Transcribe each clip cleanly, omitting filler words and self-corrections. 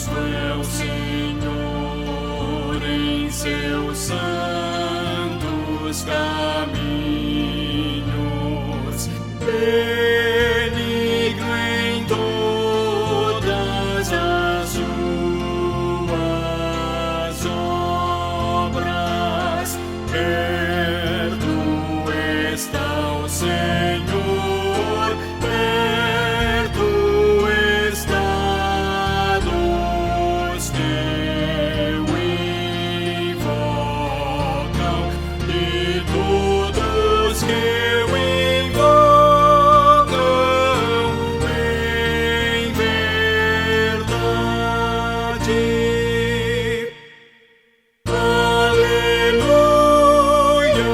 Justo é o Senhor em seus santos caminhos, benigno em todas as suas obras. Perto está o Senhor, perto está dos que o invocam, e todos que o invocam em verdade. Aleluia, aleluia.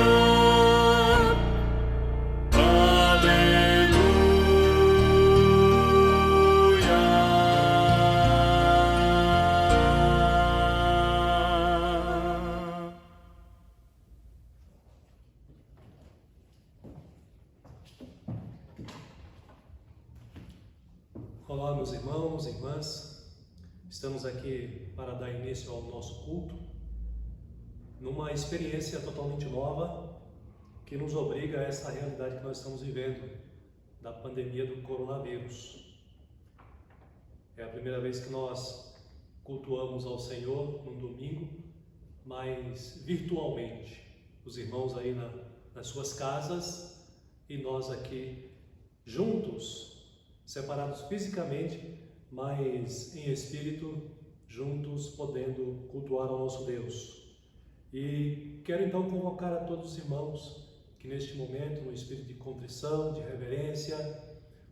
Olá, meus irmãos e irmãs, estamos aqui para dar início ao nosso culto, numa experiência totalmente nova que nos obriga a essa realidade que nós estamos vivendo, da pandemia do coronavírus. É a primeira vez que nós cultuamos ao Senhor num domingo, mas virtualmente, os irmãos aí nas suas casas e nós aqui juntos, separados fisicamente, mas em espírito, juntos, podendo cultuar ao nosso Deus. E quero então convocar a todos os irmãos que neste momento, no espírito de contrição, de reverência,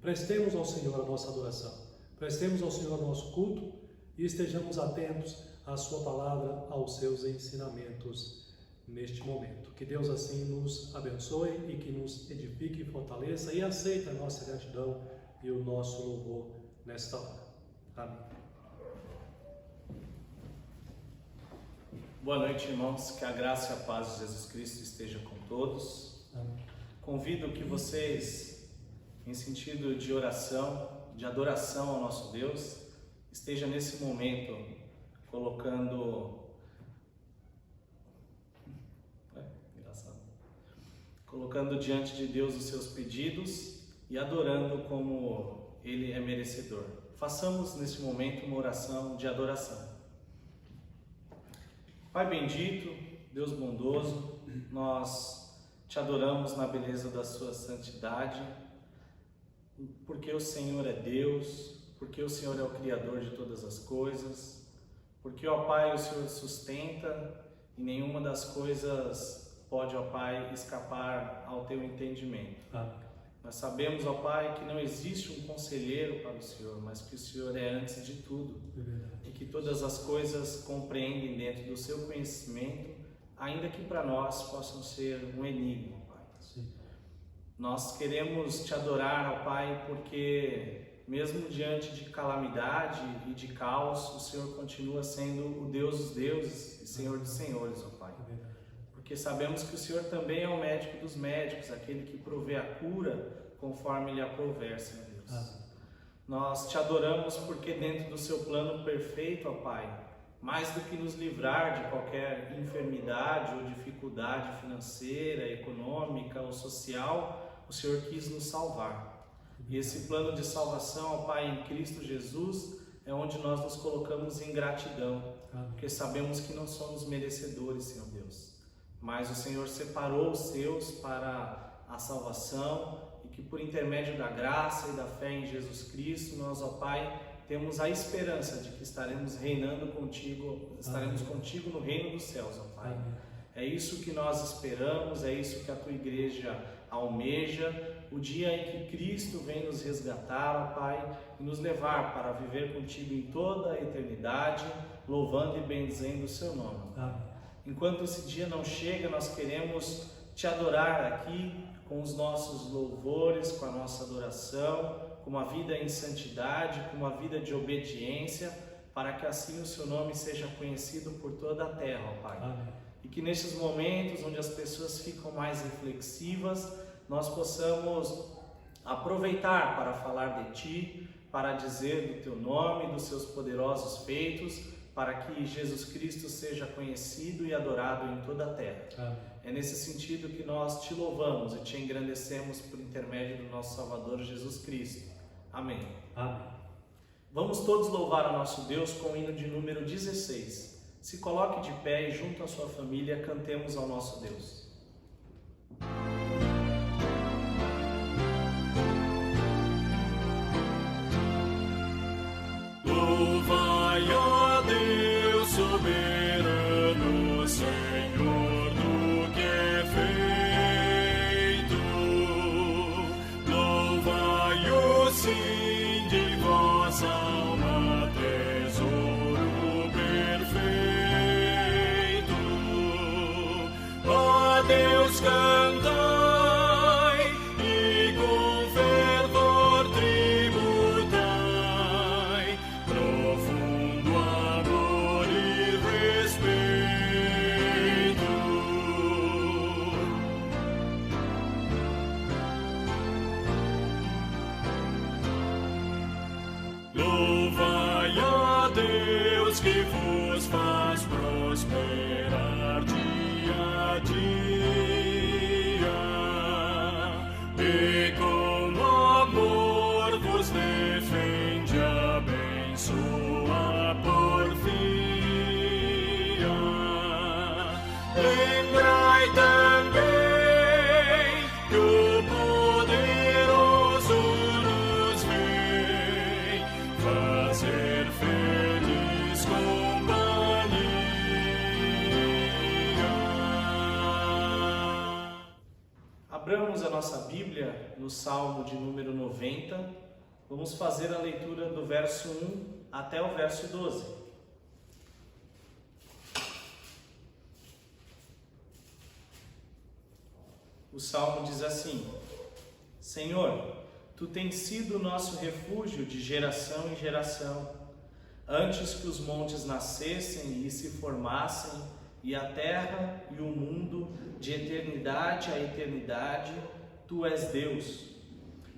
prestemos ao Senhor a nossa adoração, prestemos ao Senhor o nosso culto e estejamos atentos à sua palavra, aos seus ensinamentos neste momento. Que Deus assim nos abençoe e que nos edifique e fortaleça e aceite a nossa gratidão e o nosso louvor nesta hora. Amém. Boa noite, irmãos. Que a graça e a paz de Jesus Cristo esteja com todos. Amém. Convido que vocês, em sentido de oração, de adoração ao nosso Deus, esteja nesse momento colocando diante de Deus os seus pedidos e adorando como Ele é merecedor. Façamos nesse momento uma oração de adoração. Pai bendito, Deus bondoso, nós te adoramos na beleza da sua santidade, porque o Senhor é Deus, porque o Senhor é o Criador de todas as coisas, porque, ó Pai, o Senhor sustenta e nenhuma das coisas pode, ó Pai, escapar ao teu entendimento. Amém. Nós sabemos, ó Pai, que não existe um conselheiro para o Senhor, mas que o Senhor é antes de tudo. E que todas as coisas compreendem dentro do seu conhecimento, ainda que para nós possam ser um enigma, Pai. Sim. Nós queremos te adorar, ó Pai, porque mesmo diante de calamidade e de caos, o Senhor continua sendo o Deus dos deuses e Senhor dos senhores, ó Pai. Porque sabemos que o Senhor também é o médico dos médicos, aquele que provê a cura conforme Ele aprouver, Senhor Deus. Nós te adoramos porque dentro do seu plano perfeito, ó Pai, mais do que nos livrar de qualquer enfermidade ou dificuldade financeira, econômica ou social, o Senhor quis nos salvar. E esse plano de salvação, ó Pai, em Cristo Jesus, é onde nós nos colocamos em gratidão, porque sabemos que não somos merecedores, Senhor Deus. Mas o Senhor separou os seus para a salvação e que por intermédio da graça e da fé em Jesus Cristo, nós, ó Pai, temos a esperança de que estaremos reinando contigo, estaremos contigo no reino dos céus, ó Pai. Amém. É isso que nós esperamos, é isso que a tua igreja almeja, o dia em que Cristo vem nos resgatar, ó Pai, e nos levar para viver contigo em toda a eternidade, louvando e bendizendo o seu nome. Amém. Enquanto esse dia não chega, nós queremos te adorar aqui com os nossos louvores, com a nossa adoração, com uma vida em santidade, com uma vida de obediência, para que assim o seu nome seja conhecido por toda a terra, ó Pai. Amém. E que nesses momentos onde as pessoas ficam mais reflexivas, nós possamos aproveitar para falar de Ti, para dizer do teu nome, dos seus poderosos feitos, para que Jesus Cristo seja conhecido e adorado em toda a terra. Amém. É nesse sentido que nós te louvamos e te engrandecemos por intermédio do nosso Salvador Jesus Cristo. Amém. Amém. Vamos todos louvar ao nosso Deus com o hino de número 16. Se coloque de pé e junto à sua família cantemos ao nosso Deus. Louvai a Deus soberano, Senhor do que é feito. Louvai-o sim de vossa alma, tesouro perfeito. A Deus cantai e com fervor tributai profundo amor e respeito. Louvai a Deus que vos faz prosperar dia a dia e com amor vos defende, abençoa porfia. Lembrai também que o poderoso nos vem fazer feliz companhia. Abramos a nossa Bíblia no Salmo de número 90. Vamos fazer a leitura do verso 1 até o verso 12. O Salmo diz assim: Senhor, Tu tens sido o nosso refúgio de geração em geração. Antes que os montes nascessem e se formassem, e a terra e o mundo, de eternidade a eternidade, Tu és Deus.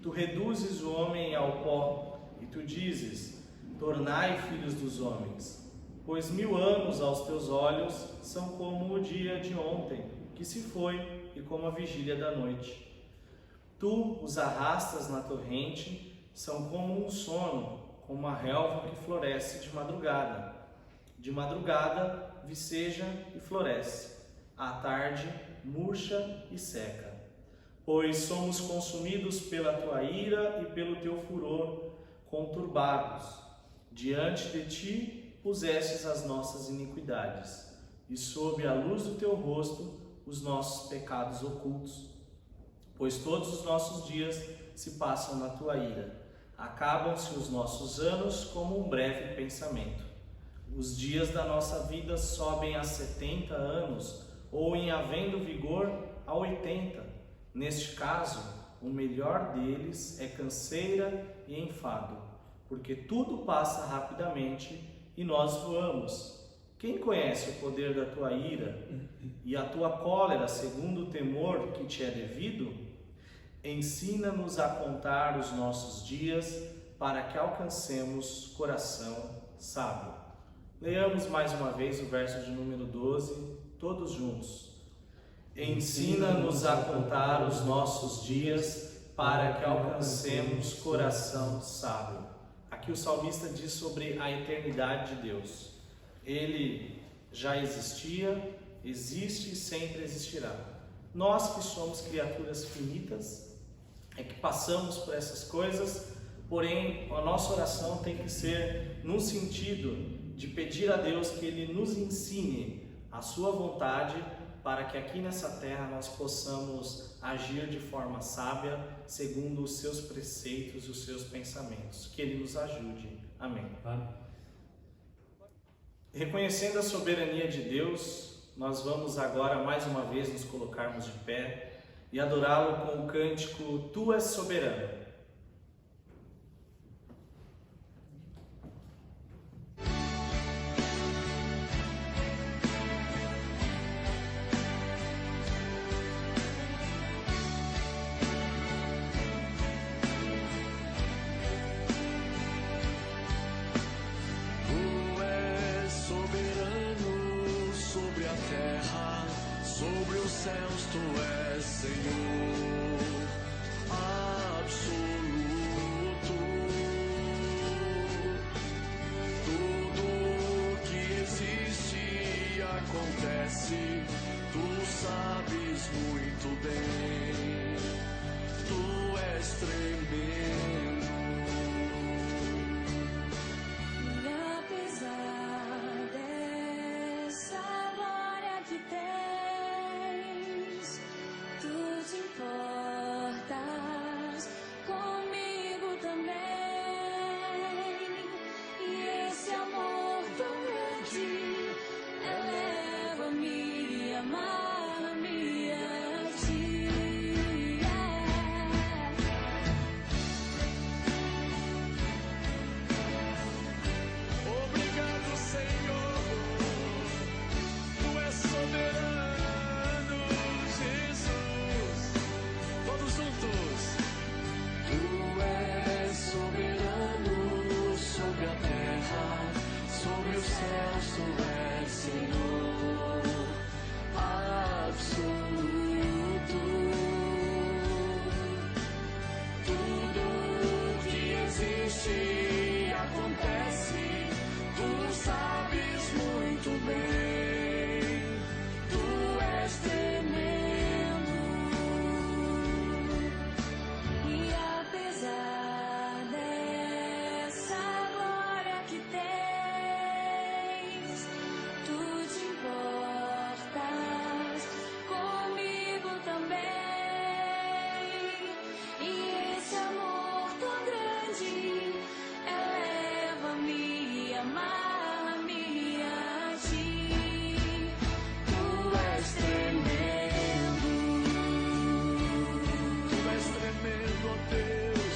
Tu reduzes o homem ao pó, e Tu dizes: tornai filhos dos homens. Pois 1000 anos aos Teus olhos são como o dia de ontem, que se foi, e como a vigília da noite. Tu os arrastas na torrente, são como um sono, como a relva que floresce de madrugada. De madrugada viceja e floresce, à tarde murcha e seca. Pois somos consumidos pela Tua ira e pelo Teu furor, conturbados. Diante de Ti pusestes as nossas iniquidades, e sob a luz do Teu rosto os nossos pecados ocultos. Pois todos os nossos dias se passam na Tua ira, acabam-se os nossos anos como um breve pensamento. Os dias da nossa vida sobem a 70 anos, ou em havendo vigor a 80. Neste caso, o melhor deles é canseira e enfado, porque tudo passa rapidamente e nós voamos. Quem conhece o poder da Tua ira e a Tua cólera segundo o temor que Te é devido? Ensina-nos a contar os nossos dias para que alcancemos coração sábio. Leamos mais uma vez o verso de número 12, todos juntos. Ensina-nos a contar os nossos dias para que alcancemos coração sábio. Aqui o salmista diz sobre a eternidade de Deus. Ele já existia, existe e sempre existirá. Nós que somos criaturas finitas, é que passamos por essas coisas, porém a nossa oração tem que ser no sentido de pedir a Deus que Ele nos ensine a Sua vontade, para que aqui nessa terra nós possamos agir de forma sábia, segundo os Seus preceitos e os Seus pensamentos. Que Ele nos ajude. Amém. Amém. Reconhecendo a soberania de Deus, nós vamos agora mais uma vez nos colocarmos de pé e adorá-lo com o cântico Tu és soberano. mas Tu és Senhor absoluto. Tudo que existe acontece, Tu sabes muito bem. Tu és tremendo. E apesar dessa glória que tens, Tu te importas comigo também. E esse amor tão grande eleva-me a amar-me a Ti. Tu és tremendo. Tu és tremendo, ó Deus.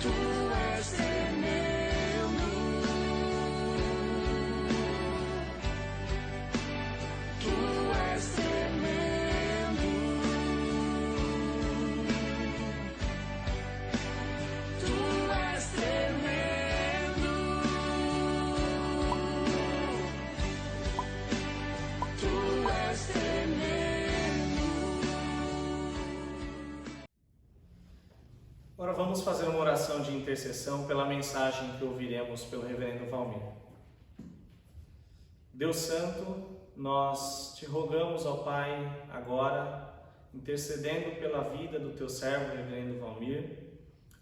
Tu és tremendo. Tu és tremendo. Tu és tremendo. Tu és tremendo. Agora vamos fazer uma oração de intercessão pela mensagem que ouviremos pelo reverendo Valmir. Deus Santo, nós te rogamos, ó Pai, agora, intercedendo pela vida do teu servo, reverendo Valmir,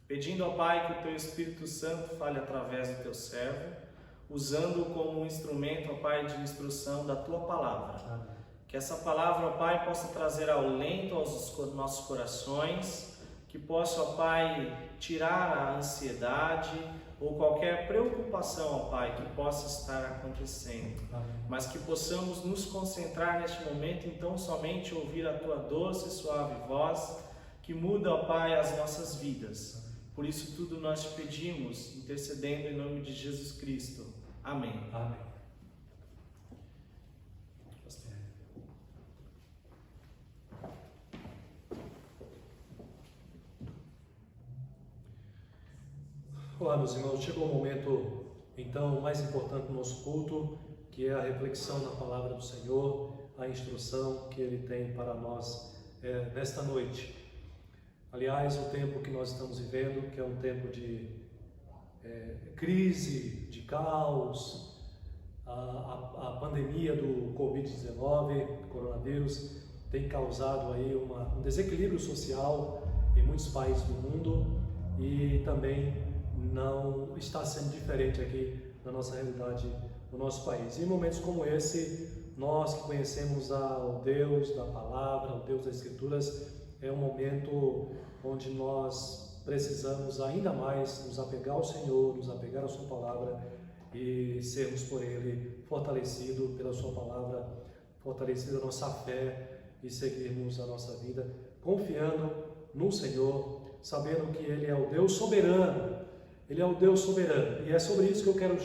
pedindo, ó Pai, que o teu Espírito Santo fale através do teu servo, usando-o como um instrumento, ó Pai, de instrução da tua palavra. Amém. Que essa palavra, ó Pai, possa trazer alento aos nossos corações, que possa, ó Pai, tirar a ansiedade ou qualquer preocupação, ó Pai, que possa estar acontecendo. Amém. Mas que possamos nos concentrar neste momento, então, somente ouvir a Tua doce e suave voz, que muda, ó Pai, as nossas vidas. Por isso tudo nós te pedimos, intercedendo em nome de Jesus Cristo. Amém. Amém. Olá, meus irmãos, chegou o momento, então, mais importante do nosso culto, que é a reflexão na palavra do Senhor, a instrução que Ele tem para nós nesta noite. Aliás, o tempo que nós estamos vivendo, que é um tempo de crise, de caos, a pandemia do Covid-19, coronavírus, tem causado aí um desequilíbrio social em muitos países do mundo e também não está sendo diferente aqui na nossa realidade, no nosso país. E em momentos como esse, nós que conhecemos o Deus da palavra, o Deus das Escrituras, é um momento onde nós precisamos ainda mais nos apegar ao Senhor, nos apegar à sua palavra e sermos por Ele fortalecidos pela sua palavra, fortalecida a nossa fé e seguirmos a nossa vida confiando no Senhor, sabendo que Ele é o Deus soberano. Ele é o Deus soberano, e é sobre isso que eu quero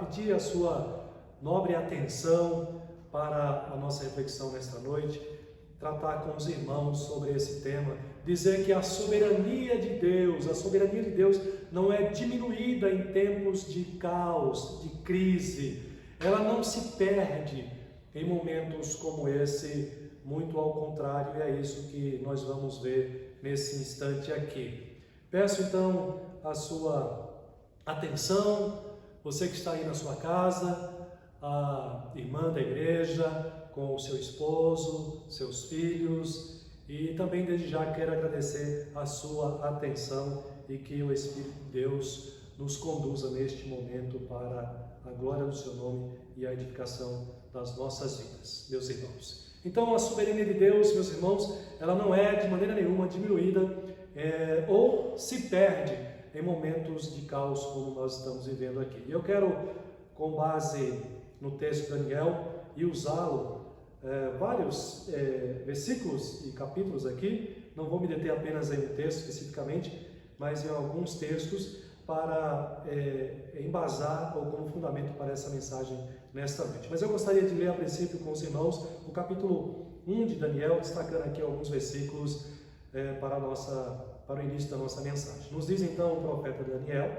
pedir a sua nobre atenção para a nossa reflexão nesta noite, tratar com os irmãos sobre esse tema, dizer que a soberania de Deus não é diminuída em tempos de caos, de crise, ela não se perde em momentos como esse, muito ao contrário, e é isso que nós vamos ver nesse instante aqui. Peço então a sua atenção, você que está aí na sua casa, a irmã da igreja, com o seu esposo, seus filhos, e também desde já quero agradecer a sua atenção e que o Espírito de Deus nos conduza neste momento para a glória do seu nome e a edificação das nossas vidas, meus irmãos. Então a soberania de Deus, meus irmãos, ela não é de maneira nenhuma diminuída ou se perde em momentos de caos como nós estamos vivendo aqui. E eu quero, com base no texto de Daniel, e usá-lo vários versículos e capítulos aqui, não vou me deter apenas em um texto especificamente, mas em alguns textos para embasar ou como fundamento para essa mensagem nesta noite. Mas eu gostaria de ler a princípio com os irmãos o capítulo 1 de Daniel, destacando aqui alguns versículos para o início da nossa mensagem. Nos diz então o profeta Daniel,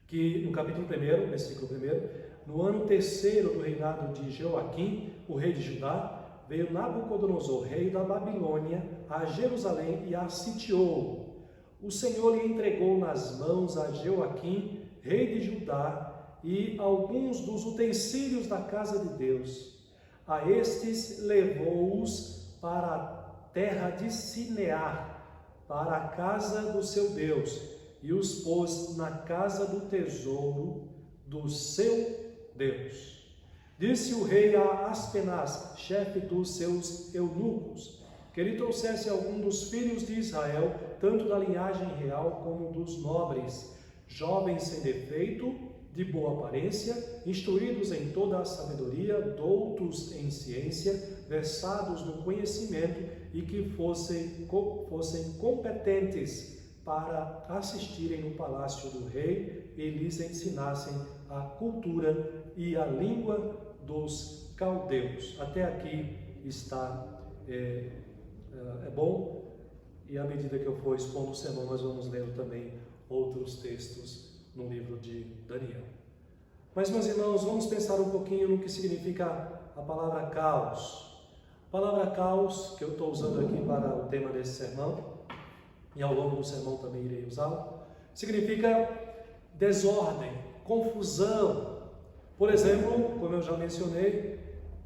que no capítulo 1, versículo 1, no ano 3º do reinado de Joaquim, o rei de Judá, veio Nabucodonosor, rei da Babilônia, a Jerusalém e a sitiou. O Senhor lhe entregou nas mãos a Joaquim, rei de Judá, e alguns dos utensílios da casa de Deus. A estes levou-os para a terra de Sinear, para a casa do seu Deus, e os pôs na casa do tesouro do seu Deus. Disse o rei a Aspenaz, chefe dos seus eunucos, que ele trouxesse algum dos filhos de Israel, tanto da linhagem real como dos nobres, jovens sem defeito, de boa aparência, instruídos em toda a sabedoria, doutos em ciência, versados no conhecimento e que fossem competentes para assistirem no palácio do rei e lhes ensinassem a cultura e a língua dos caldeus. Até aqui está bom, e à medida que eu for expondo o sermão, nós vamos lendo também outros textos no livro de Daniel. Mas, meus irmãos, vamos pensar um pouquinho no que significa a palavra caos. A palavra caos, que eu estou usando aqui para o tema desse sermão, e ao longo do sermão também irei usá-lo, significa desordem, confusão. Por exemplo, como eu já mencionei,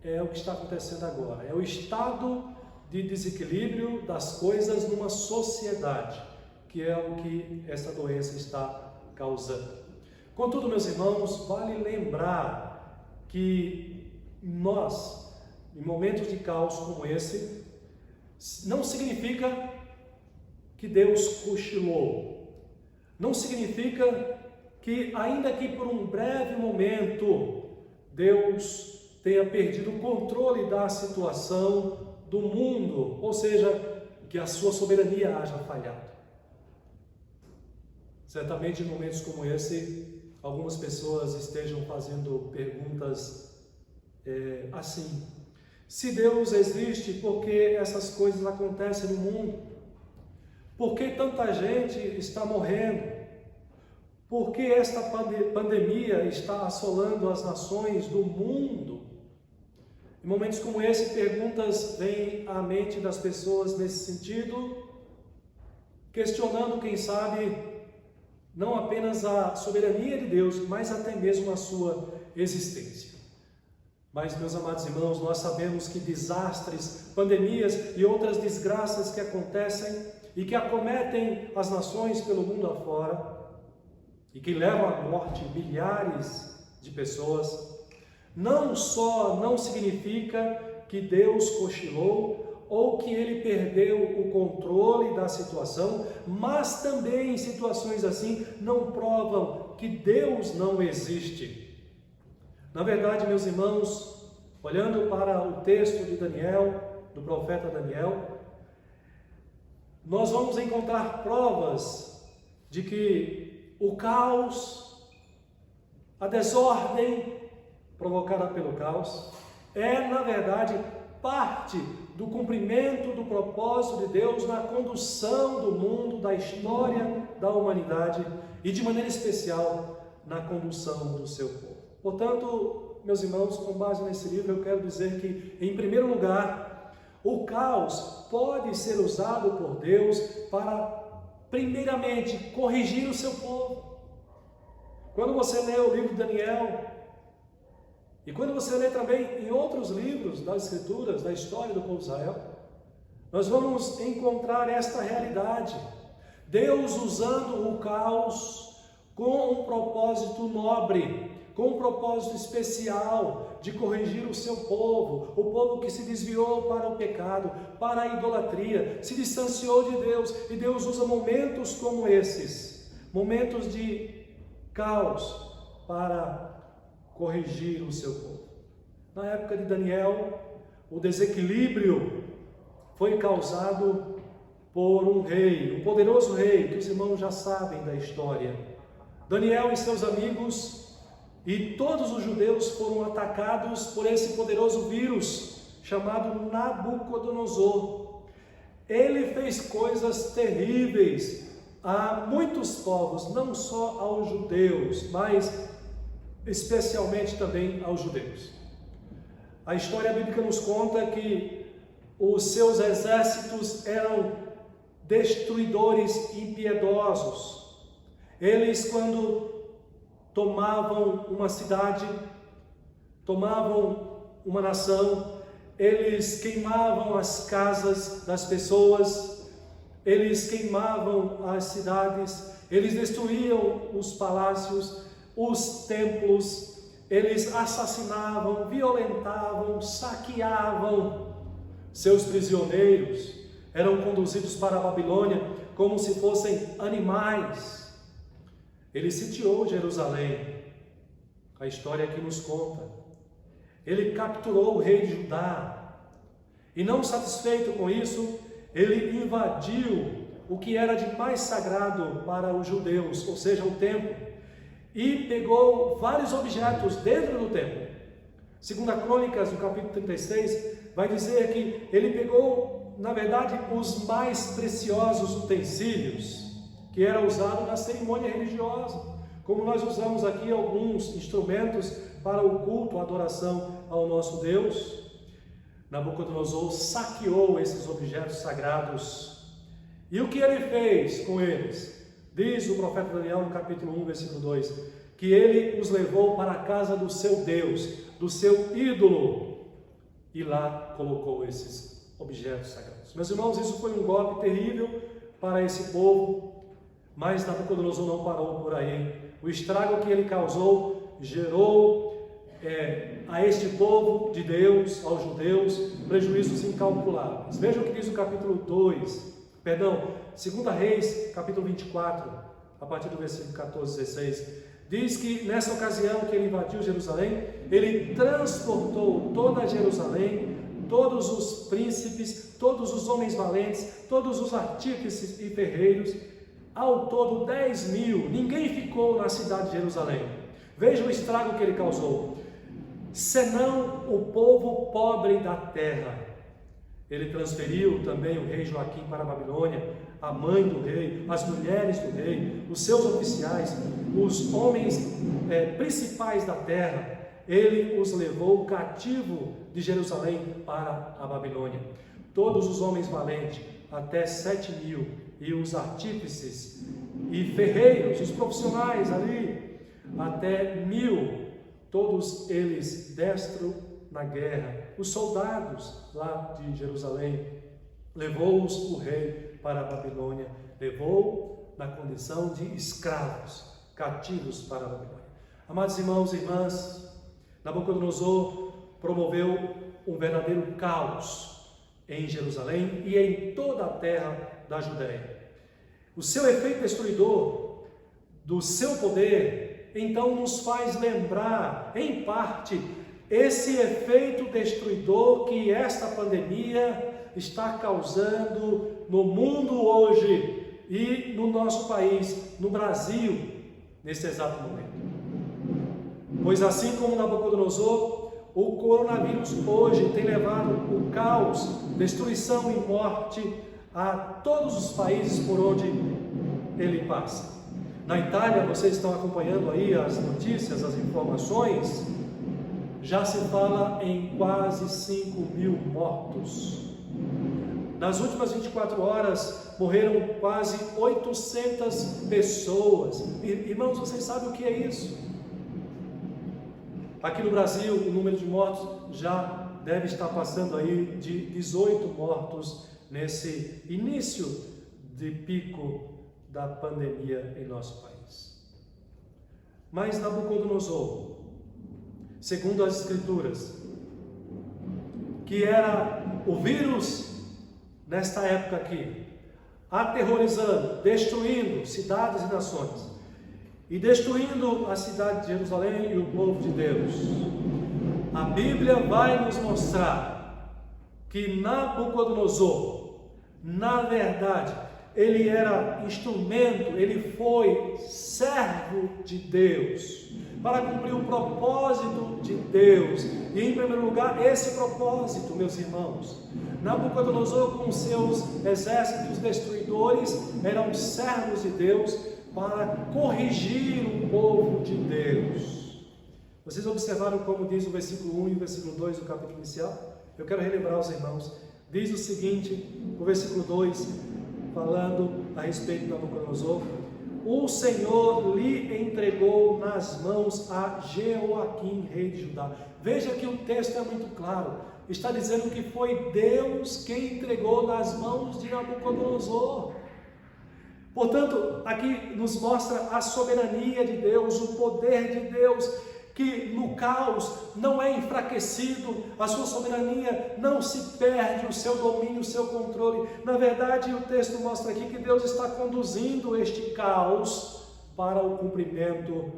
é o que está acontecendo agora. É o estado de desequilíbrio das coisas numa sociedade, que é o que essa doença está causando. Contudo, meus irmãos, vale lembrar que nós, em momentos de caos como esse, não significa que Deus cochilou. Não significa que, ainda que por um breve momento, Deus tenha perdido o controle da situação do mundo, ou seja, que a sua soberania haja falhado. Certamente, em momentos como esse, algumas pessoas estejam fazendo perguntas assim: se Deus existe, por que essas coisas acontecem no mundo? Por que tanta gente está morrendo? Por que esta pandemia está assolando as nações do mundo? Em momentos como esse, perguntas vêm à mente das pessoas nesse sentido, questionando, quem sabe, não apenas a soberania de Deus, mas até mesmo a sua existência. Mas, meus amados irmãos, nós sabemos que desastres, pandemias e outras desgraças que acontecem e que acometem as nações pelo mundo afora e que levam à morte milhares de pessoas, não só não significa que Deus cochilou ou que Ele perdeu o controle da situação, mas também situações assim não provam que Deus não existe. Na verdade, meus irmãos, olhando para o texto de Daniel, do profeta Daniel, nós vamos encontrar provas de que o caos, a desordem provocada pelo caos, é, na verdade, parte do cumprimento do propósito de Deus na condução do mundo, da história da humanidade e, de maneira especial, na condução do seu povo. Portanto, meus irmãos, com base nesse livro, eu quero dizer que, em primeiro lugar, o caos pode ser usado por Deus para, primeiramente, corrigir o seu povo. Quando você lê o livro de Daniel, e quando você lê também em outros livros das Escrituras, da história do povo de Israel, nós vamos encontrar esta realidade. Deus usando o caos com um propósito nobre, com um propósito especial de corrigir o seu povo, o povo que se desviou para o pecado, para a idolatria, se distanciou de Deus, e Deus usa momentos como esses, momentos de caos, para corrigir o seu povo. Na época de Daniel, o desequilíbrio foi causado por um rei, um poderoso rei, que os irmãos já sabem da história. Daniel e seus amigos e todos os judeus foram atacados por esse poderoso vírus chamado Nabucodonosor. Ele fez coisas terríveis a muitos povos, não só aos judeus, mas especialmente também aos judeus. A história bíblica nos conta que os seus exércitos eram destruidores impiedosos. Eles, quando tomavam uma cidade, tomavam uma nação, eles queimavam as casas das pessoas, eles queimavam as cidades, eles destruíam os palácios, os templos, eles assassinavam, violentavam, saqueavam. Seus prisioneiros eram conduzidos para a Babilônia como se fossem animais. Ele sitiou Jerusalém, a história aqui nos conta. Ele capturou o rei de Judá e, não satisfeito com isso, ele invadiu o que era de mais sagrado para os judeus, ou seja, o templo, e pegou vários objetos dentro do templo. Segunda Crônicas, no capítulo 36, vai dizer que ele pegou, na verdade, os mais preciosos utensílios que era usado na cerimônia religiosa, como nós usamos aqui alguns instrumentos para o culto, a adoração ao nosso Deus. Nabucodonosor saqueou esses objetos sagrados. E o que ele fez com eles? Diz o profeta Daniel no capítulo 1, versículo 2, que ele os levou para a casa do seu Deus, do seu ídolo, e lá colocou esses objetos sagrados. Meus irmãos, isso foi um golpe terrível para esse povo, mas Nabucodonosor não parou por aí. O estrago que ele causou gerou a este povo de Deus, aos judeus, prejuízos incalculáveis. Veja o que diz o capítulo 2, 2 Reis, capítulo 24, a partir do versículo 14, 16. Diz que nessa ocasião que ele invadiu Jerusalém, ele transportou toda Jerusalém, todos os príncipes, todos os homens valentes, todos os artífices e ferreiros, ao todo 10.000, ninguém ficou na cidade de Jerusalém. Veja o estrago que ele causou, senão o povo pobre da terra. Ele transferiu também o rei Joaquim para a Babilônia, a mãe do rei, as mulheres do rei, os seus oficiais, os homens principais da terra. Ele os levou cativo de Jerusalém para a Babilônia. Todos os homens valentes, até 7.000, e os artífices e ferreiros, os profissionais ali, até 1.000, todos eles destros na guerra. Os soldados lá de Jerusalém, levou-os o rei para a Babilônia, levou na condição de escravos, cativos para a Babilônia. Amados irmãos e irmãs, Nabucodonosor promoveu um verdadeiro caos em Jerusalém e em toda a terra da Judéia. O seu efeito destruidor do seu poder, então, nos faz lembrar, em parte, esse efeito destruidor que esta pandemia está causando no mundo hoje e no nosso país, no Brasil, nesse exato momento. Pois assim como Nabucodonosor, o coronavírus hoje tem levado o caos, destruição e morte a todos os países por onde ele passa. Na Itália, vocês estão acompanhando aí as notícias, as informações, já se fala em quase 5.000 mortos. Nas últimas 24 horas, morreram quase 800 pessoas. Irmãos, vocês sabem o que é isso? Aqui no Brasil, o número de mortos já deve estar passando aí de 18 mortos nesse início de pico da pandemia em nosso país. Mas Nabucodonosor, segundo as Escrituras, que era o vírus nesta época aqui, aterrorizando, destruindo cidades e nações, e destruindo a cidade de Jerusalém e o povo de Deus. A Bíblia vai nos mostrar que Nabucodonosor, na verdade, ele era instrumento, ele foi servo de Deus, para cumprir o propósito de Deus. E em primeiro lugar, esse propósito, meus irmãos, Nabucodonosor com seus exércitos destruidores eram servos de Deus para corrigir o povo de Deus. Vocês observaram como diz o versículo 1 e o versículo 2 do capítulo inicial? Eu quero relembrar aos irmãos. Diz o seguinte, o versículo 2, falando a respeito de Nabucodonosor: o Senhor lhe entregou nas mãos a Jeoaquim, rei de Judá. Veja que o texto é muito claro. Está dizendo que foi Deus quem entregou nas mãos de Nabucodonosor. Portanto, aqui nos mostra a soberania de Deus, o poder de Deus, que no caos não é enfraquecido, a sua soberania não se perde, o seu domínio, o seu controle. Na verdade, o texto mostra aqui que Deus está conduzindo este caos para o cumprimento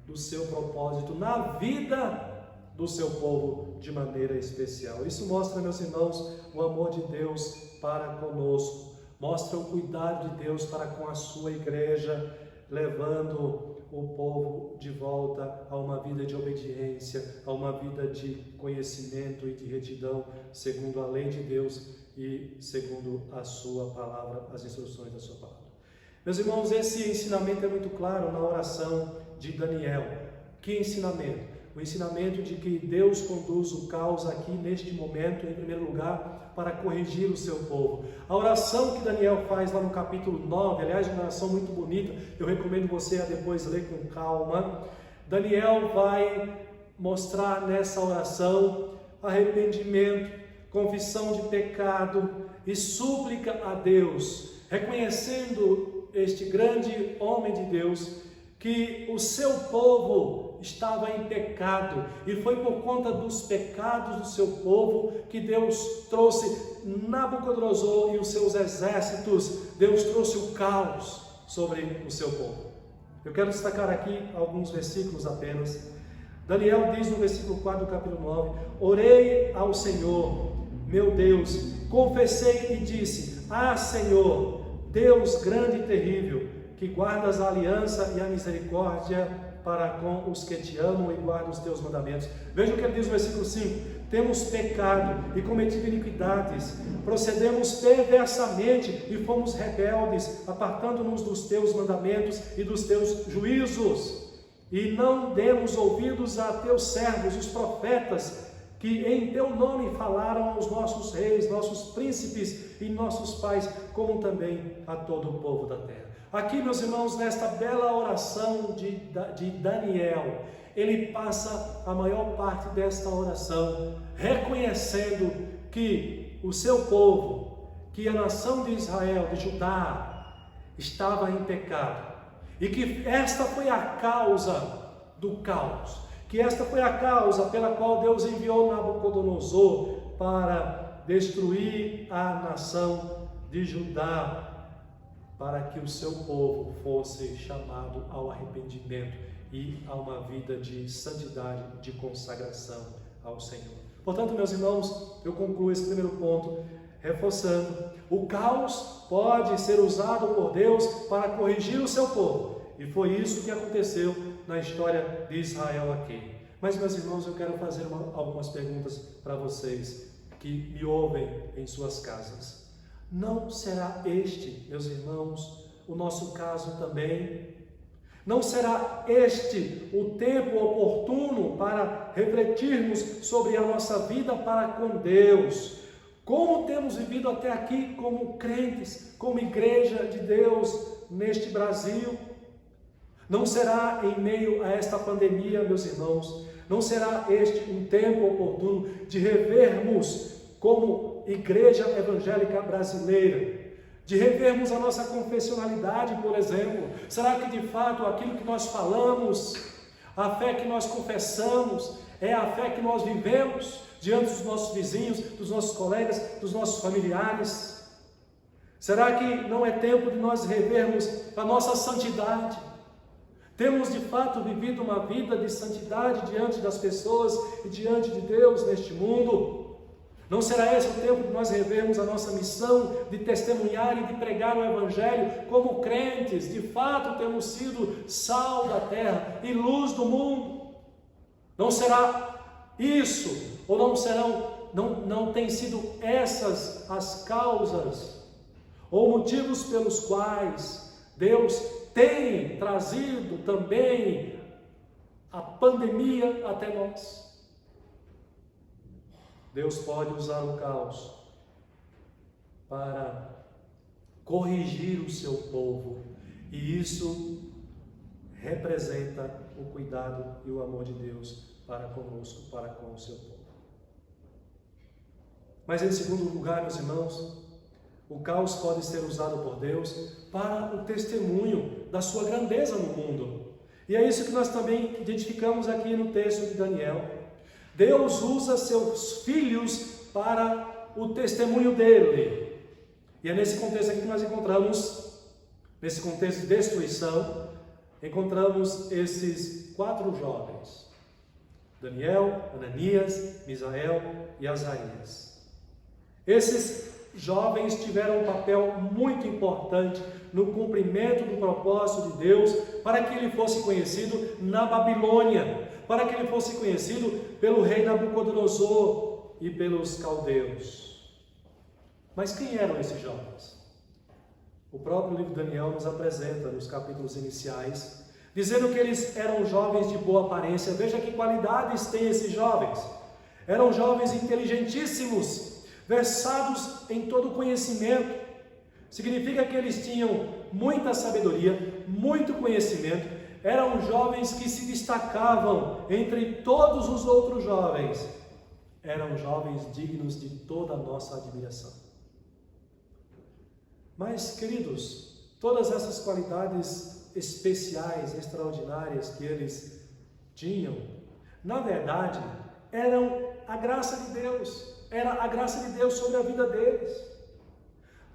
do seu propósito na vida do seu povo de maneira especial. Isso mostra, meus irmãos, o amor de Deus para conosco, mostra o cuidado de Deus para com a sua igreja, levando o povo de volta a uma vida de obediência, a uma vida de conhecimento e de retidão, segundo a lei de Deus e segundo a sua palavra, as instruções da sua palavra. Meus irmãos, esse ensinamento é muito claro na oração de Daniel. Que ensinamento? O ensinamento de que Deus conduz o caos aqui neste momento, em primeiro lugar, para corrigir o seu povo. A oração que Daniel faz lá no capítulo 9, aliás, uma oração muito bonita, eu recomendo você a depois ler com calma. Daniel vai mostrar nessa oração arrependimento, confissão de pecado e súplica a Deus, reconhecendo este grande homem de Deus que o seu povo estava em pecado, e foi por conta dos pecados do seu povo que Deus trouxe Nabucodonosor e os seus exércitos. Deus trouxe o caos sobre o seu povo. Eu quero destacar aqui alguns versículos apenas. Daniel diz no versículo 4 do capítulo 9: orei ao Senhor, meu Deus, confessei e disse: ah, Senhor, Deus grande e terrível, que guardas a aliança e a misericórdia para com os que te amam e guardam os teus mandamentos. Veja o que ele diz no versículo 5: temos pecado e cometido iniquidades, procedemos perversamente e fomos rebeldes, apartando-nos dos teus mandamentos e dos teus juízos, e não demos ouvidos a teus servos, os profetas, que em teu nome falaram aos nossos reis, nossos príncipes e nossos pais, como também a todo o povo da terra. Aqui, meus irmãos, nesta bela oração de Daniel, ele passa a maior parte desta oração reconhecendo que o seu povo, que a nação de Israel, de Judá, estava em pecado, e que esta foi a causa do caos, que esta foi a causa pela qual Deus enviou Nabucodonosor para destruir a nação de Judá, para que o seu povo fosse chamado ao arrependimento e a uma vida de santidade, de consagração ao Senhor. Portanto, meus irmãos, eu concluo esse primeiro ponto reforçando: o caos pode ser usado por Deus para corrigir o seu povo, e foi isso que aconteceu na história de Israel aqui. Mas, meus irmãos, eu quero fazer algumas perguntas para vocês que me ouvem em suas casas. Não será este, meus irmãos, o nosso caso também? Não será este o tempo oportuno para refletirmos sobre a nossa vida para com Deus? Como temos vivido até aqui como crentes, como igreja de Deus neste Brasil? Não será em meio a esta pandemia, meus irmãos, não será este um tempo oportuno de revermos como igreja evangélica brasileira, de revermos a nossa confessionalidade, por exemplo? Será que de fato aquilo que nós falamos, a fé que nós confessamos, é a fé que nós vivemos diante dos nossos vizinhos, dos nossos colegas, dos nossos familiares? Será que não é tempo de nós revermos a nossa santidade? Temos de fato vivido uma vida de santidade diante das pessoas e diante de Deus neste mundo? Não será esse o tempo de nós revermos a nossa missão de testemunhar e de pregar o Evangelho como crentes? De fato temos sido sal da terra e luz do mundo. Não será isso, ou não tem sido essas as causas ou motivos pelos quais Deus tem trazido também a pandemia até nós. Deus pode usar o caos para corrigir o seu povo, e isso representa o cuidado e o amor de Deus para conosco, para com o seu povo. Mas em segundo lugar, meus irmãos, o caos pode ser usado por Deus para o testemunho da sua grandeza no mundo. E é isso que nós também identificamos aqui no texto de Daniel. Deus usa seus filhos para o testemunho dele. E é nesse contexto aqui que nós encontramos, nesse contexto de destruição, encontramos esses 4 jovens: Daniel, Ananias, Misael e Azarias. Esses jovens tiveram um papel muito importante no cumprimento do propósito de Deus para que ele fosse conhecido na Babilônia, para que ele fosse conhecido pelo rei Nabucodonosor e pelos caldeus. Mas quem eram esses jovens? O próprio livro de Daniel nos apresenta nos capítulos iniciais, dizendo que eles eram jovens de boa aparência. Veja que qualidades têm esses jovens. Eram jovens inteligentíssimos, versados em todo conhecimento. Significa que eles tinham muita sabedoria, muito conhecimento. Eram jovens que se destacavam entre todos os outros jovens. Eram jovens dignos de toda a nossa admiração. Mas, queridos, todas essas qualidades especiais, extraordinárias que eles tinham, na verdade, eram a graça de Deus. Era a graça de Deus sobre a vida deles.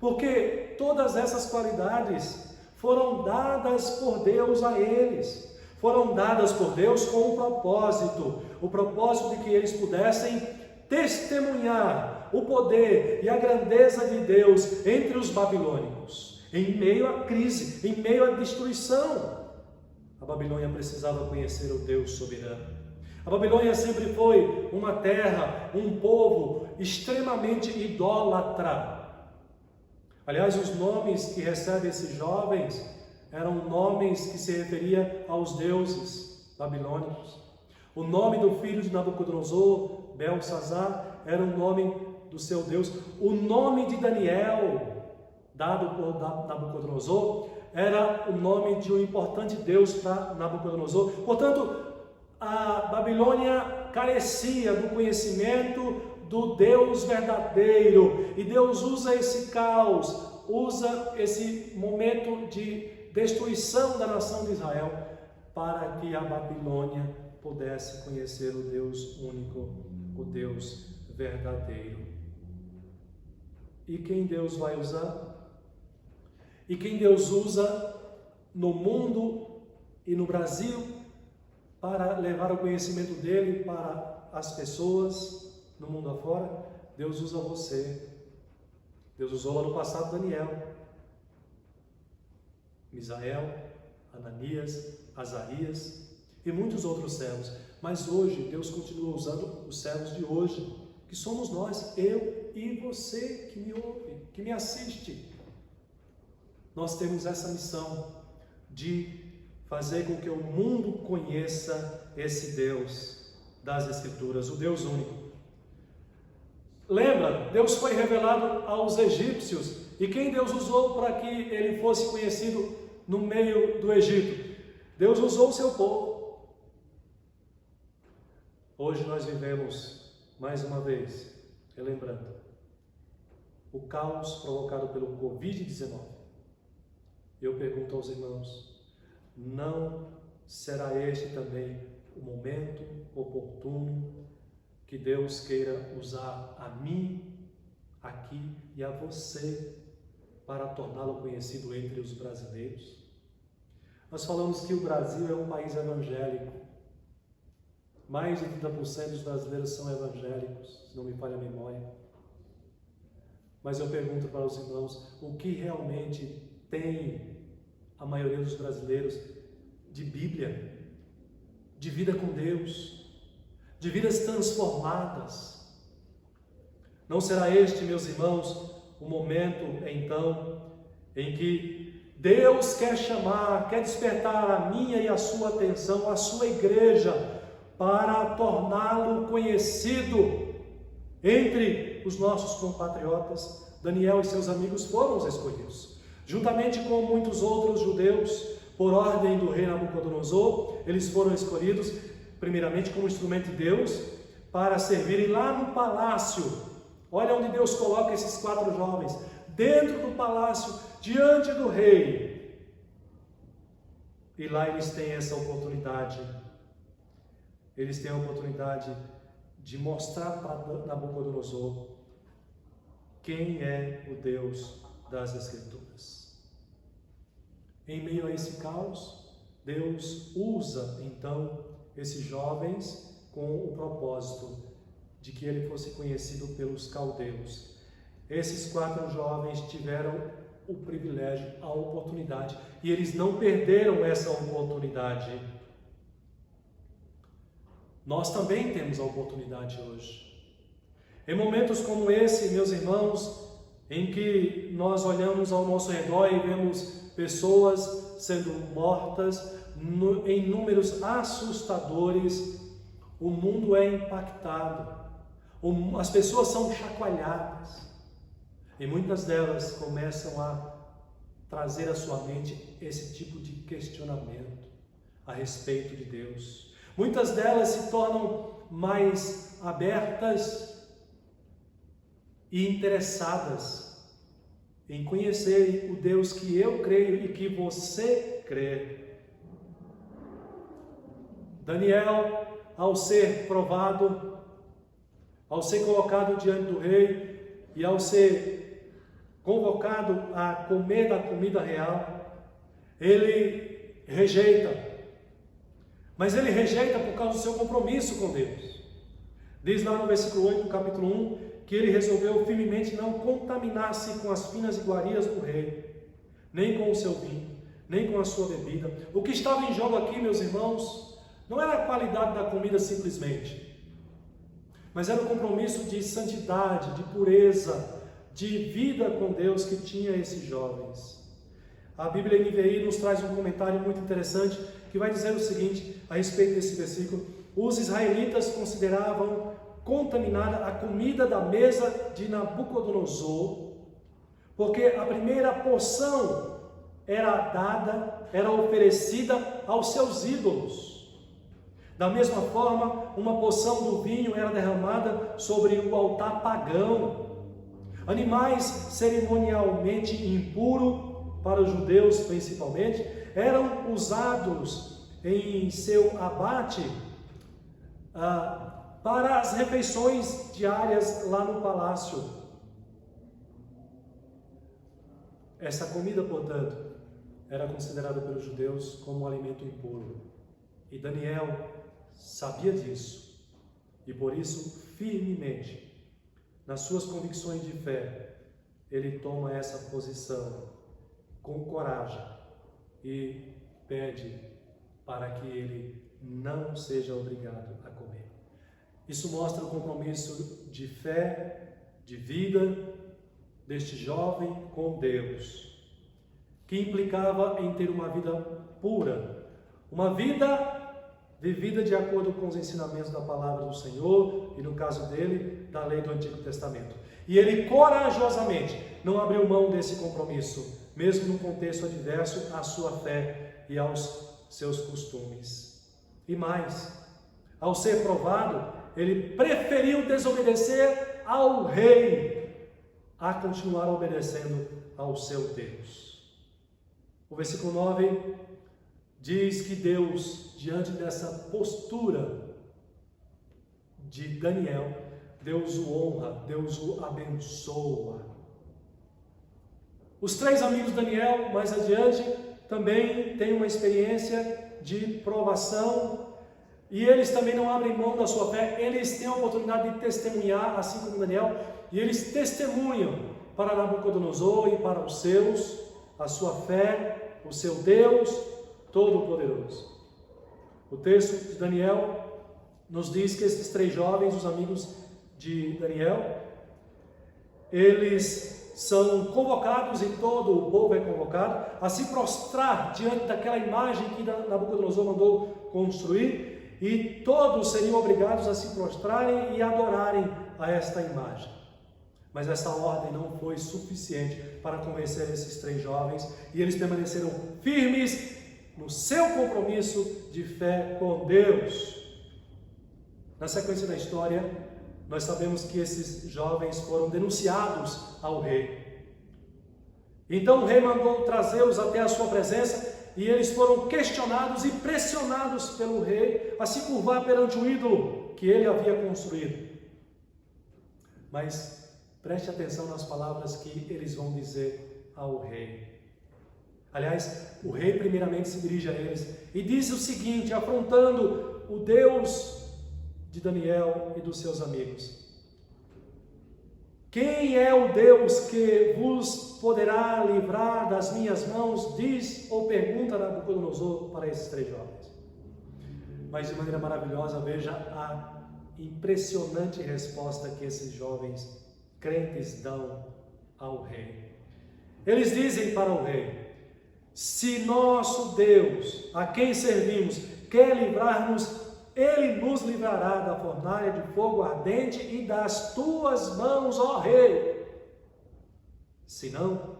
Porque todas essas qualidades foram dadas por Deus a eles. Foram dadas por Deus com um propósito. O propósito de que eles pudessem testemunhar o poder e a grandeza de Deus entre os babilônicos. Em meio à crise, em meio à destruição, a Babilônia precisava conhecer o Deus soberano. A Babilônia sempre foi uma terra, um povo extremamente idólatra. Aliás, os nomes que recebem esses jovens eram nomes que se referiam aos deuses babilônicos. O nome do filho de Nabucodonosor, Belsazar, era o nome do seu Deus. O nome de Daniel, dado por Nabucodonosor, era o nome de um importante Deus para Nabucodonosor. Portanto, a Babilônia carecia do conhecimento do Deus verdadeiro, e Deus usa esse caos, usa esse momento de destruição da nação de Israel para que a Babilônia pudesse conhecer o Deus único, o Deus verdadeiro. E quem Deus vai usar? E quem Deus usa no mundo e no Brasil para levar o conhecimento dele para as pessoas no mundo afora? Deus usa você. Deus usou lá no passado Daniel, Misael, Ananias, Azarias e muitos outros servos. Mas hoje Deus continua usando os servos de hoje, que somos nós, eu e você que me ouve, que me assiste. Nós temos essa missão de fazer com que o mundo conheça esse Deus das Escrituras, o Deus único. Lembra, Deus foi revelado aos egípcios, e quem Deus usou para que ele fosse conhecido no meio do Egito? Deus usou o seu povo. Hoje nós vivemos, mais uma vez, relembrando, o caos provocado pelo Covid-19. Eu pergunto aos irmãos, não será este também o momento oportuno que Deus queira usar a mim, aqui, e a você para torná-lo conhecido entre os brasileiros? Nós falamos que o Brasil é um país evangélico. Mais de 30% dos brasileiros são evangélicos, se não me falha a memória. Mas eu pergunto para os irmãos, o que realmente tem a maioria dos brasileiros de Bíblia, de vida com Deus, de vidas transformadas? Não será este, meus irmãos, o momento, então, em que Deus quer chamar, quer despertar a minha e a sua atenção, a sua igreja, para torná-lo conhecido entre os nossos compatriotas. Daniel e seus amigos foram os escolhidos. Juntamente com muitos outros judeus, por ordem do rei Nabucodonosor, eles foram escolhidos, primeiramente como instrumento de Deus, para servirem lá no palácio. Olha onde Deus coloca esses 4 jovens, dentro do palácio, diante do rei. E lá eles têm essa oportunidade. Eles têm a oportunidade de mostrar para Nabucodonosor quem é o Deus das Escrituras. Em meio a esse caos, Deus usa então esses jovens com o propósito de que ele fosse conhecido pelos caldeus. Esses 4 jovens tiveram o privilégio, a oportunidade, e eles não perderam essa oportunidade. Nós também temos a oportunidade hoje. Em momentos como esse, meus irmãos, em que nós olhamos ao nosso redor e vemos pessoas sendo mortas em números assustadores, o mundo é impactado, as pessoas são chacoalhadas e muitas delas começam a trazer à sua mente esse tipo de questionamento a respeito de Deus. Muitas delas se tornam mais abertas e interessadas em conhecer o Deus que eu creio e que você crê. Daniel, ao ser provado, ao ser colocado diante do rei e ao ser convocado a comer da comida real, ele rejeita. Mas ele rejeita por causa do seu compromisso com Deus. Diz lá no versículo 8 do capítulo 1 que ele resolveu firmemente não contaminar-se com as finas iguarias do rei, nem com o seu vinho, nem com a sua bebida. O que estava em jogo aqui, meus irmãos, não era a qualidade da comida simplesmente, mas era o compromisso de santidade, de pureza, de vida com Deus que tinha esses jovens. A Bíblia NVI nos traz um comentário muito interessante que vai dizer o seguinte a respeito desse versículo: os israelitas consideravam contaminada a comida da mesa de Nabucodonosor, porque a primeira porção era oferecida aos seus ídolos. Da mesma forma, uma porção do vinho era derramada sobre o altar pagão. Animais cerimonialmente impuros, para os judeus principalmente, eram usados em seu abate para as refeições diárias lá no palácio. Essa comida, portanto, era considerada pelos judeus como um alimento impuro. E Daniel sabia disso. E por isso, firmemente, nas suas convicções de fé, ele toma essa posição com coragem e pede para que ele não seja obrigado a comer. Isso mostra o compromisso de fé, de vida deste jovem com Deus, que implicava em ter uma vida pura, uma vida vivida de acordo com os ensinamentos da palavra do Senhor e, no caso dele, da lei do Antigo Testamento. E ele corajosamente não abriu mão desse compromisso, mesmo no contexto adverso à sua fé e aos seus costumes. E mais, ao ser provado, ele preferiu desobedecer ao rei a continuar obedecendo ao seu Deus. O versículo 9 diz que Deus, diante dessa postura de Daniel, Deus o honra, Deus o abençoa. Os 3 amigos de Daniel, mais adiante, também têm uma experiência de provação e eles também não abrem mão da sua fé. Eles têm a oportunidade de testemunhar, assim como Daniel, e eles testemunham para Nabucodonosor e para os seus a sua fé, o seu Deus Todo-Poderoso. O texto de Daniel nos diz que esses 3 jovens, os amigos de Daniel, eles são convocados, e todo o povo é convocado, a se prostrar diante daquela imagem que Nabucodonosor mandou construir, e todos seriam obrigados a se prostrarem e adorarem a esta imagem. Mas essa ordem não foi suficiente para convencer esses 3 jovens, e eles permaneceram firmes no seu compromisso de fé com Deus. Na sequência da história, nós sabemos que esses jovens foram denunciados ao rei. Então o rei mandou trazê-los até a sua presença, e eles foram questionados e pressionados pelo rei a se curvar perante o ídolo que ele havia construído. Mas preste atenção nas palavras que eles vão dizer ao rei. Aliás, o rei primeiramente se dirige a eles e diz o seguinte, afrontando o Deus de Daniel e dos seus amigos: quem é o Deus que vos poderá livrar das minhas mãos? Diz ou pergunta Nabucodonosor para esses 3 jovens. Mas de maneira maravilhosa, veja a impressionante resposta que esses jovens crentes dão ao rei. Eles dizem para o rei: se nosso Deus, a quem servimos, quer livrar-nos, Ele nos livrará da fornalha de fogo ardente e das tuas mãos, ó rei. Se não,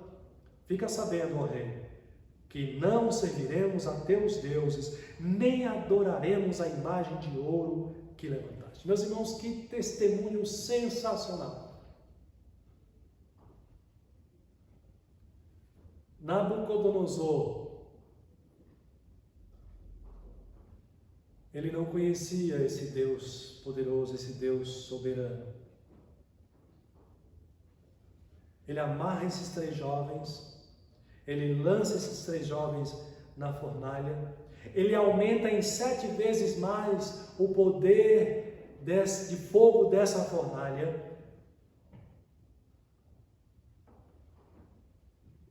fica sabendo, ó rei, que não serviremos a teus deuses, nem adoraremos a imagem de ouro que levantaste. Meus irmãos, que testemunho sensacional! Nabucodonosor, ele não conhecia esse Deus poderoso, esse Deus soberano. Ele amarra esses 3 jovens, ele lança esses 3 jovens na fornalha, ele aumenta em 7 vezes mais o poder de fogo dessa fornalha.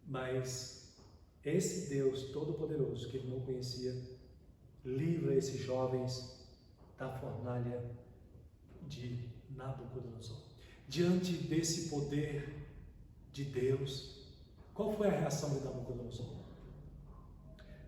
Mas esse Deus Todo-Poderoso que ele não conhecia, livra esses jovens da fornalha de Nabucodonosor. Diante desse poder de Deus, qual foi a reação de Nabucodonosor?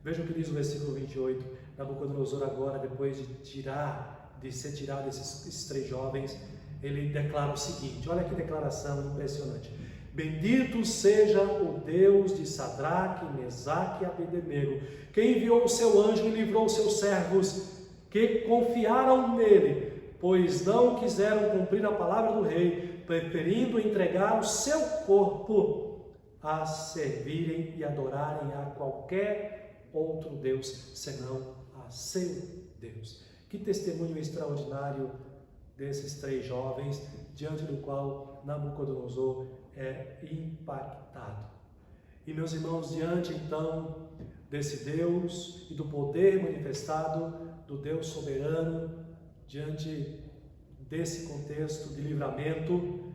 Veja o que diz o versículo 28. Nabucodonosor agora, depois de ser tirado esses 3 jovens, ele declara o seguinte, olha que declaração impressionante: bendito seja o Deus de Sadraque, Mesaque e Abednego, que enviou o seu anjo e livrou os seus servos, que confiaram nele, pois não quiseram cumprir a palavra do rei, preferindo entregar o seu corpo a servirem e adorarem a qualquer outro Deus, senão a seu Deus. Que testemunho extraordinário desses 3 jovens, diante do qual Nabucodonosor é impactado. E meus irmãos, diante então desse Deus e do poder manifestado do Deus soberano, diante desse contexto de livramento,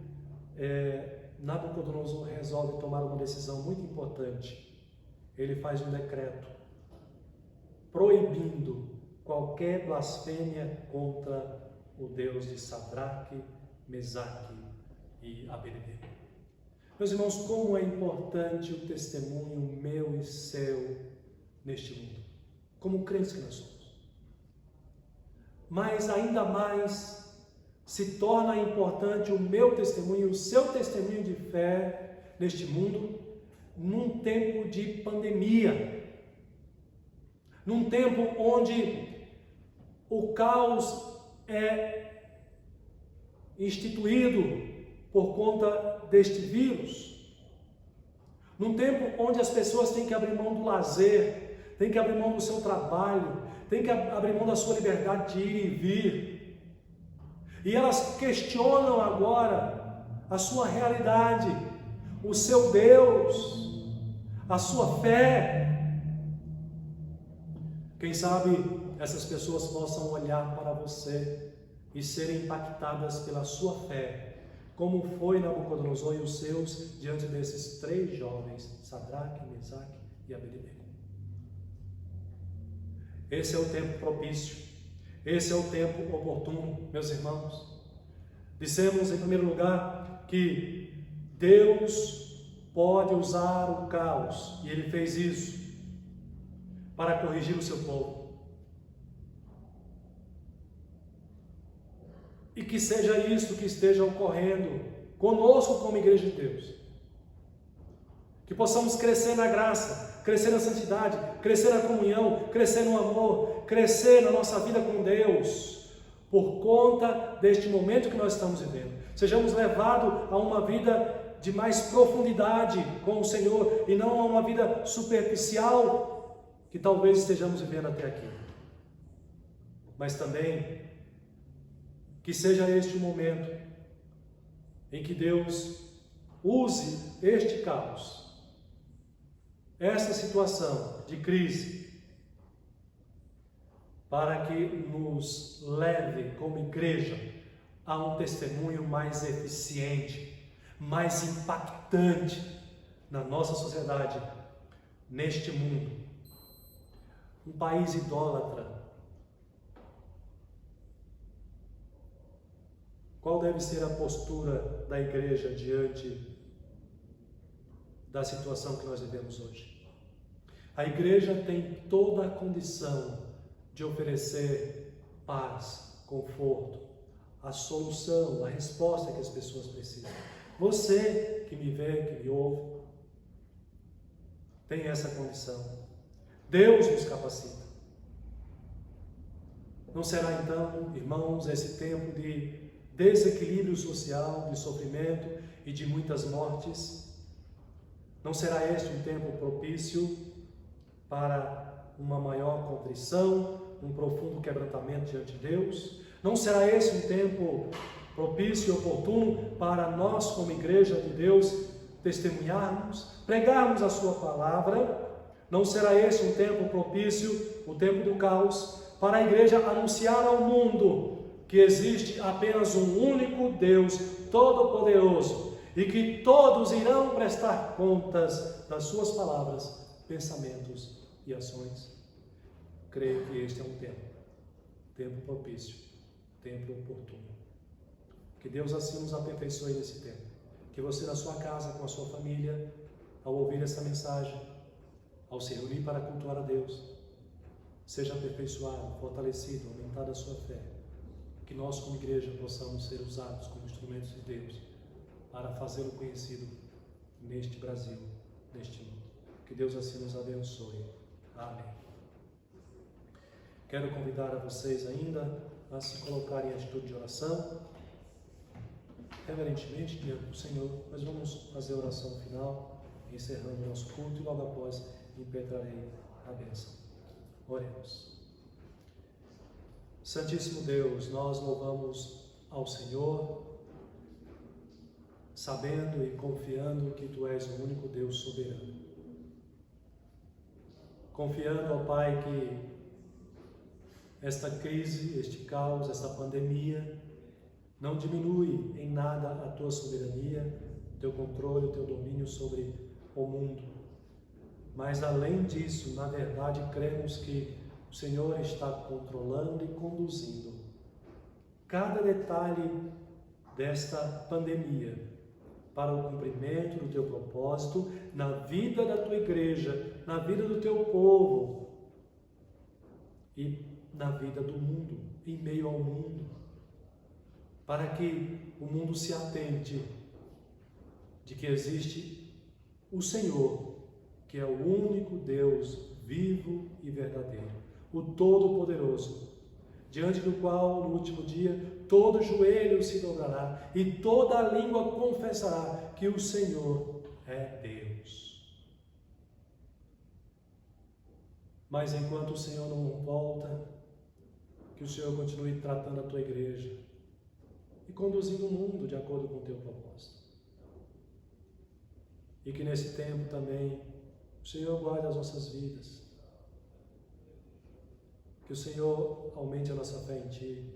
Nabucodonosor resolve tomar uma decisão muito importante. Ele faz um decreto proibindo qualquer blasfêmia contra o Deus de Sadraque, Mesaque e Abednego. Meus irmãos, como é importante o testemunho meu e seu neste mundo, como crentes que nós somos. Mas ainda mais se torna importante o meu testemunho, o seu testemunho de fé neste mundo, num tempo de pandemia, num tempo onde o caos é instituído por conta deste vírus, num tempo onde as pessoas têm que abrir mão do lazer, têm que abrir mão do seu trabalho, têm que abrir mão da sua liberdade de ir e vir, e elas questionam agora a sua realidade, o seu Deus, a sua fé. Quem sabe essas pessoas possam olhar para você e serem impactadas pela sua fé, como foi Nabucodonosor e os seus diante desses 3 jovens, Sadraque, Mesaque e Abednego. Esse é o tempo propício, esse é o tempo oportuno, meus irmãos. Dissemos em primeiro lugar que Deus pode usar o caos, e Ele fez isso para corrigir o seu povo. E que seja isso que esteja ocorrendo conosco como Igreja de Deus. Que possamos crescer na graça, crescer na santidade, crescer na comunhão, crescer no amor, crescer na nossa vida com Deus, por conta deste momento que nós estamos vivendo. Sejamos levados a uma vida de mais profundidade com o Senhor e não a uma vida superficial que talvez estejamos vivendo até aqui. Mas também que seja este o momento em que Deus use este caos, essa situação de crise, para que nos leve como igreja a um testemunho mais eficiente, mais impactante na nossa sociedade, neste mundo. Um país idólatra. Qual deve ser a postura da igreja diante da situação que nós vivemos hoje? A igreja tem toda a condição de oferecer paz, conforto, a solução, a resposta que as pessoas precisam. Você que me vê, que me ouve, tem essa condição. Deus nos capacita. Não será então, irmãos, esse tempo de desequilíbrio social, de sofrimento e de muitas mortes? Não será este um tempo propício para uma maior contrição, um profundo quebrantamento diante de Deus? Não será esse um tempo propício e oportuno para nós, como igreja de Deus, testemunharmos, pregarmos a sua palavra? Não será esse um tempo propício, o tempo do caos, para a igreja anunciar ao mundo que existe apenas um único Deus todo-poderoso e que todos irão prestar contas das suas palavras, pensamentos e ações? Creio que este é um tempo propício, tempo oportuno. Que Deus assim nos aperfeiçoe nesse tempo. Que você na sua casa, com a sua família, ao ouvir essa mensagem, ao se reunir para cultuar a Deus, seja aperfeiçoado, fortalecido, aumentada a sua fé. Que nós como igreja possamos ser usados como instrumentos de Deus para fazê-lo conhecido neste Brasil, neste mundo. Que Deus assim nos abençoe. Amém. Quero convidar a vocês ainda a se colocarem em atitude de oração, reverentemente diante do Senhor. Nós vamos fazer a oração final, encerrando o nosso culto, e logo após impetrarei a bênção. Oremos. Santíssimo Deus, nós louvamos ao Senhor, sabendo e confiando que Tu és o único Deus soberano. Confiando, ó Pai, que esta crise, este caos, esta pandemia, não diminui em nada a Tua soberania, o Teu controle, o Teu domínio sobre o mundo. Mas além disso, na verdade, cremos que o Senhor está controlando e conduzindo cada detalhe desta pandemia para o cumprimento do Teu propósito na vida da Tua igreja, na vida do Teu povo e na vida do mundo, em meio ao mundo, para que o mundo se atente de que existe o Senhor, que é o único Deus vivo e verdadeiro, o Todo-Poderoso, diante do qual, no último dia, todo joelho se dobrará e toda língua confessará que o Senhor é Deus. Mas enquanto o Senhor não volta, que o Senhor continue tratando a Tua igreja e conduzindo o mundo de acordo com o Teu propósito. E que nesse tempo também o Senhor guarde as nossas vidas. Que o Senhor aumente a nossa fé em Ti.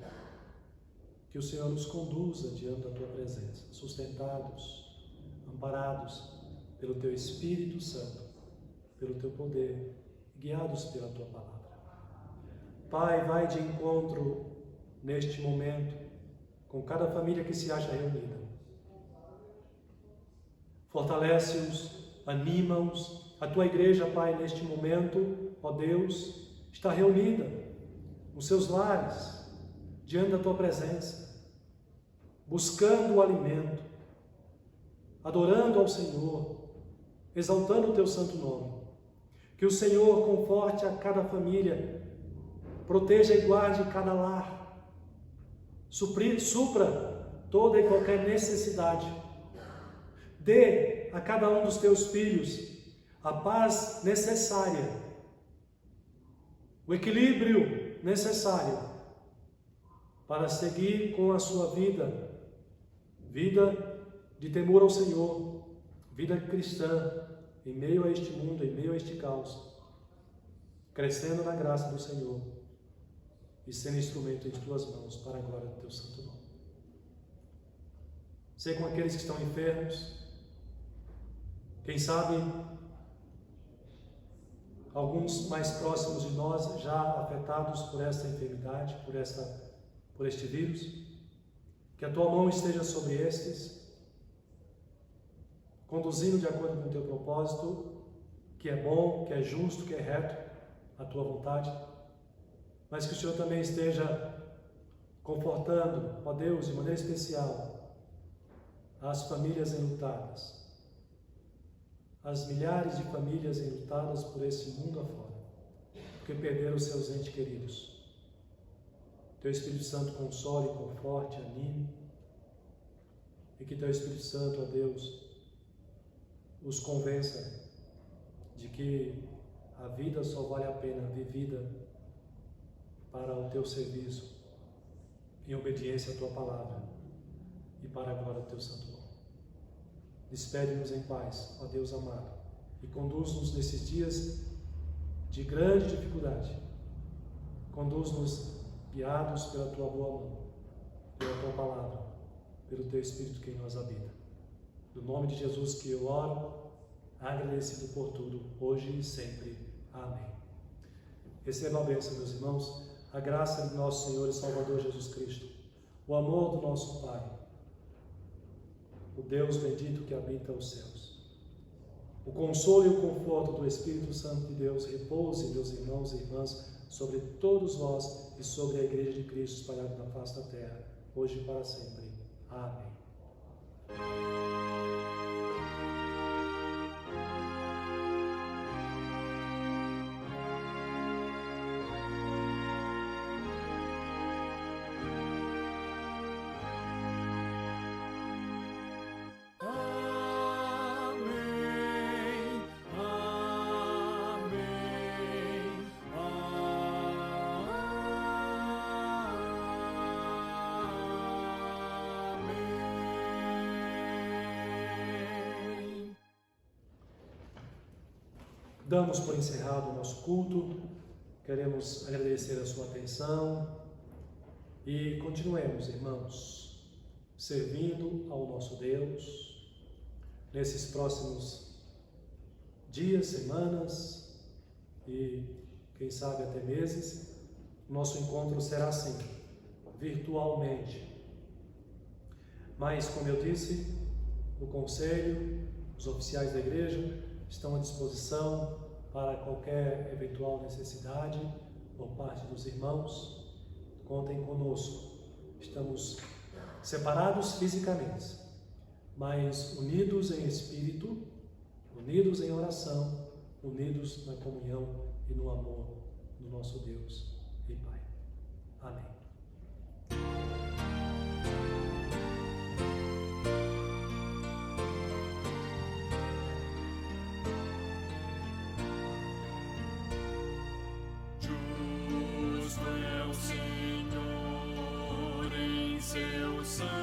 Que o Senhor nos conduza diante da Tua presença, sustentados, amparados pelo Teu Espírito Santo, pelo Teu poder, guiados pela Tua palavra. Pai, vai de encontro neste momento com cada família que se acha reunida. Fortalece-os, anima-os. A tua igreja, Pai, neste momento, ó Deus, está reunida nos seus lares, diante da tua presença, buscando o alimento, adorando ao Senhor, exaltando o teu santo nome. Que o Senhor conforte a cada família, proteja e guarde cada lar, supra toda e qualquer necessidade. Dê a cada um dos teus filhos a paz necessária, o equilíbrio necessário para seguir com a sua vida de temor ao Senhor, vida cristã, em meio a este mundo, em meio a este caos, crescendo na graça do Senhor e sendo instrumento em tuas mãos para a glória do teu santo nome. Sei com aqueles que estão enfermos, quem sabe alguns mais próximos de nós já afetados por esta enfermidade, por este vírus, que a tua mão esteja sobre estes, conduzindo de acordo com o teu propósito, que é bom, que é justo, que é reto, a tua vontade, mas que o Senhor também esteja confortando, ó Deus, de maneira especial, as famílias enlutadas, as milhares de famílias enlutadas por esse mundo afora, porque perderam seus entes queridos. Teu Espírito Santo console, conforte, anime, e que Teu Espírito Santo, ó Deus, os convença de que a vida só vale a pena vivida para o Teu serviço, em obediência à Tua palavra e para a glória do Teu santo nome. Despede-nos em paz, ó Deus amado, e conduz-nos nesses dias de grande dificuldade. Conduz-nos guiados pela Tua boa mão, pela Tua palavra, pelo Teu Espírito que em nós habita. No nome de Jesus que eu oro, agradecido por tudo, hoje e sempre. Amém. Receba a bênção, meus irmãos, a graça de nosso Senhor e Salvador Jesus Cristo, o amor do nosso Pai, o Deus bendito que habita os céus, o consolo e o conforto do Espírito Santo de Deus repouse, meus irmãos e irmãs, sobre todos vós e sobre a Igreja de Cristo espalhada na face da terra, hoje e para sempre. Amém. Damos por encerrado o nosso culto, queremos agradecer a sua atenção e continuemos, irmãos, servindo ao nosso Deus nesses próximos dias, semanas e, quem sabe, até meses. Nosso encontro será assim, virtualmente. Mas, como eu disse, o conselho, os oficiais da igreja estão à disposição para qualquer eventual necessidade por parte dos irmãos. Contem conosco. Estamos separados fisicamente, mas unidos em espírito, unidos em oração, unidos na comunhão e no amor do nosso Deus e Pai. Amém. Seus santos